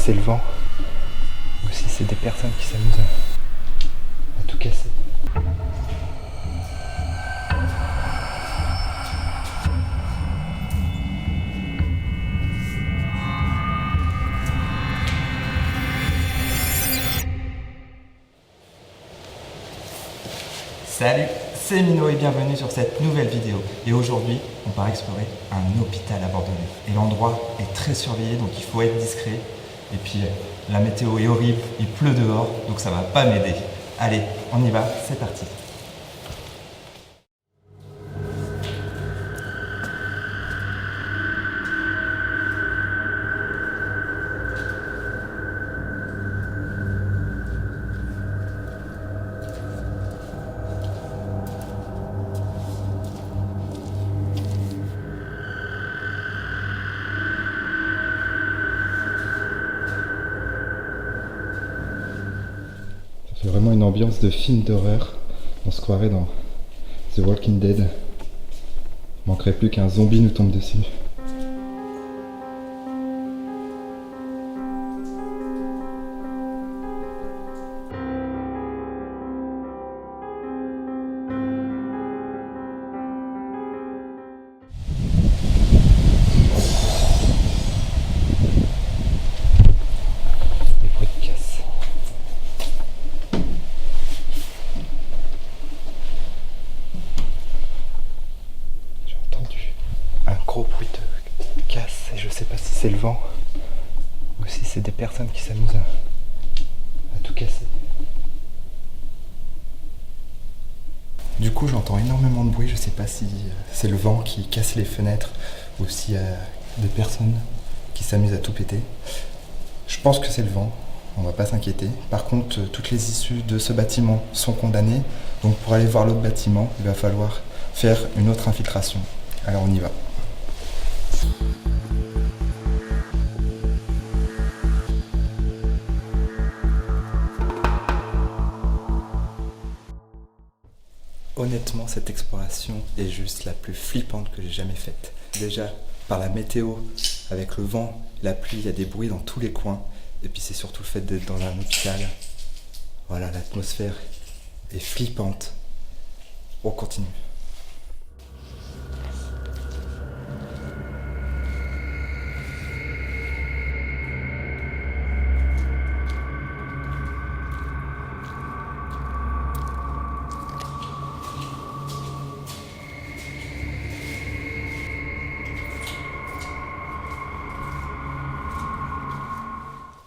c'est le vent ou si c'est des personnes qui s'amusent à tout casser. Salut, c'est Mino et bienvenue sur cette nouvelle vidéo. Et aujourd'hui, on part explorer un hôpital abandonné. Et l'endroit est très surveillé, donc il faut être discret. Et puis, la météo est horrible, il pleut dehors, donc ça va pas m'aider. Allez, on y va, c'est parti. C'est vraiment une ambiance de film d'horreur. On se croirait dans The Walking Dead. Il manquerait plus qu'un zombie nous tombe dessus. Les bruits de casse. J'ai entendu un gros bruit de casse et je sais pas si c'est le vent ou si c'est des personnes qui s'amusent à tout casser. Du coup, j'entends énormément de bruit. Je sais pas si c'est le vent qui casse les fenêtres ou s'il y a des personnes qui s'amusent à tout péter. Je pense que c'est le vent. On va pas s'inquiéter. Par contre, toutes les issues de ce bâtiment sont condamnées. Donc pour aller voir l'autre bâtiment, il va falloir faire une autre infiltration. Alors on y va. Honnêtement, cette exploration est juste la plus flippante que j'ai jamais faite. Déjà, par la météo, avec le vent, la pluie, il y a des bruits dans tous les coins. Et puis c'est surtout le fait d'être dans un hôpital. Voilà, l'atmosphère est flippante. On continue.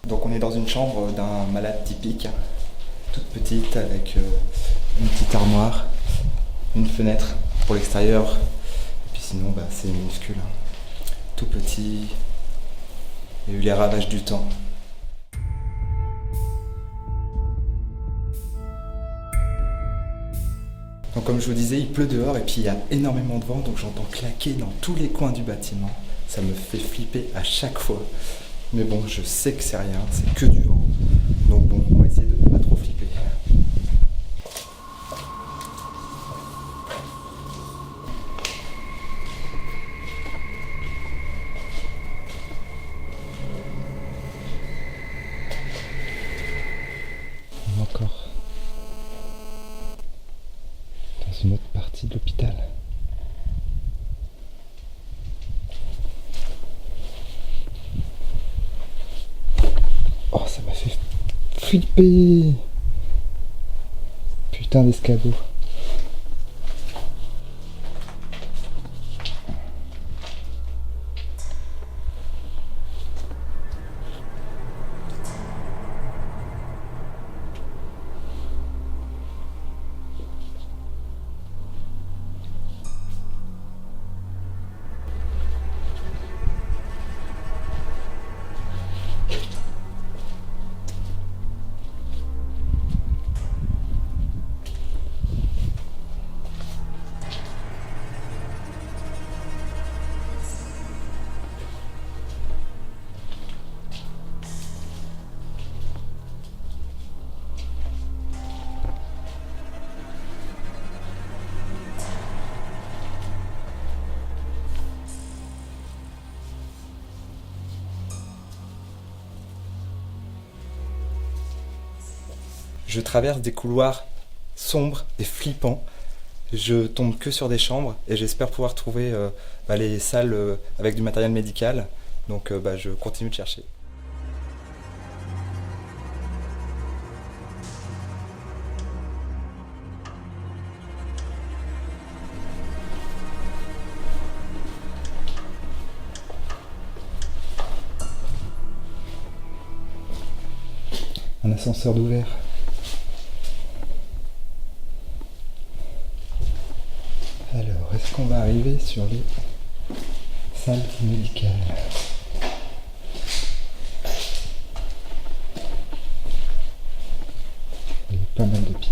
Donc on est dans une chambre d'un malade typique, toute petite avec une petite armoire, une fenêtre pour l'extérieur, et puis sinon c'est minuscule, tout petit, il y a eu les ravages du temps. Donc comme je vous disais, il pleut dehors et puis il y a énormément de vent, donc j'entends claquer dans tous les coins du bâtiment, ça me fait flipper à chaque fois. Mais bon, je sais que c'est rien, c'est que du vent. Donc bon, on va essayer de pas trop flipper. Encore dans une autre partie de l'hôpital. Oh, ça m'a fait flipper. Putain d'escabeau. Je traverse des couloirs sombres et flippants. Je tombe que sur des chambres et j'espère pouvoir trouver les salles avec du matériel médical. Donc je continue de chercher. Un ascenseur d'ouvert. Alors, est-ce qu'on va arriver sur les salles médicales? Il y a pas mal de pièces.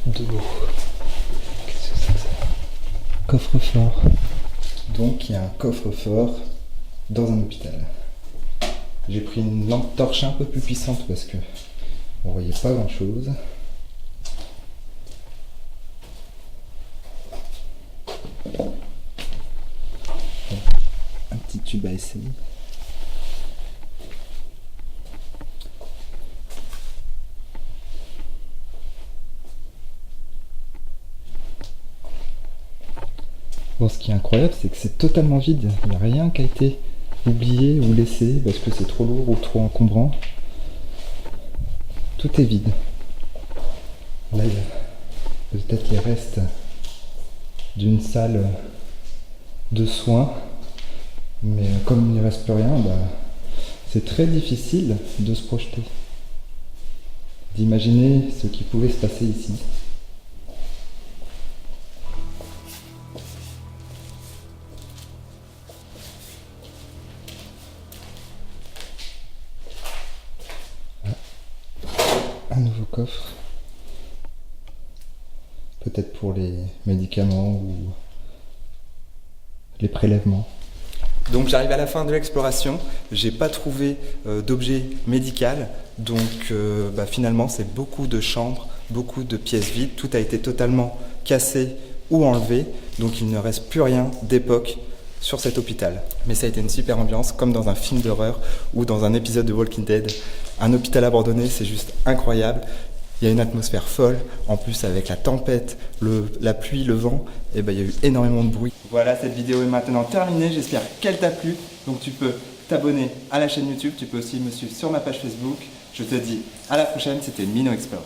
De l'eau. Qu'est-ce que c'est que ça? Coffre-fort. Donc il y a un coffre-fort dans un hôpital. J'ai pris une lampe torche un peu plus puissante parce que on voyait pas grand chose. Un petit tube à essayer. Bon, ce qui est incroyable, c'est que c'est totalement vide. Il n'y a rien qui a été oublié ou laissé parce que c'est trop lourd ou trop encombrant. Tout est vide. Là, il y a peut-être les restes d'une salle de soins. Mais comme il n'y reste plus rien, c'est très difficile de se projeter. D'imaginer ce qui pouvait se passer ici. Un nouveau coffre, peut-être pour les médicaments ou les prélèvements. Donc j'arrive à la fin de l'exploration, j'ai pas trouvé d'objet médical, donc finalement c'est beaucoup de chambres, beaucoup de pièces vides, tout a été totalement cassé ou enlevé, donc il ne reste plus rien d'époque sur cet hôpital. Mais ça a été une super ambiance, comme dans un film d'horreur ou dans un épisode de Walking Dead. Un hôpital abandonné, c'est juste incroyable. Il y a une atmosphère folle, en plus avec la tempête, la pluie, le vent, et il y a eu énormément de bruit. Voilà, cette vidéo est maintenant terminée, j'espère qu'elle t'a plu. Donc tu peux t'abonner à la chaîne YouTube, tu peux aussi me suivre sur ma page Facebook. Je te dis à la prochaine, c'était Mino Explore.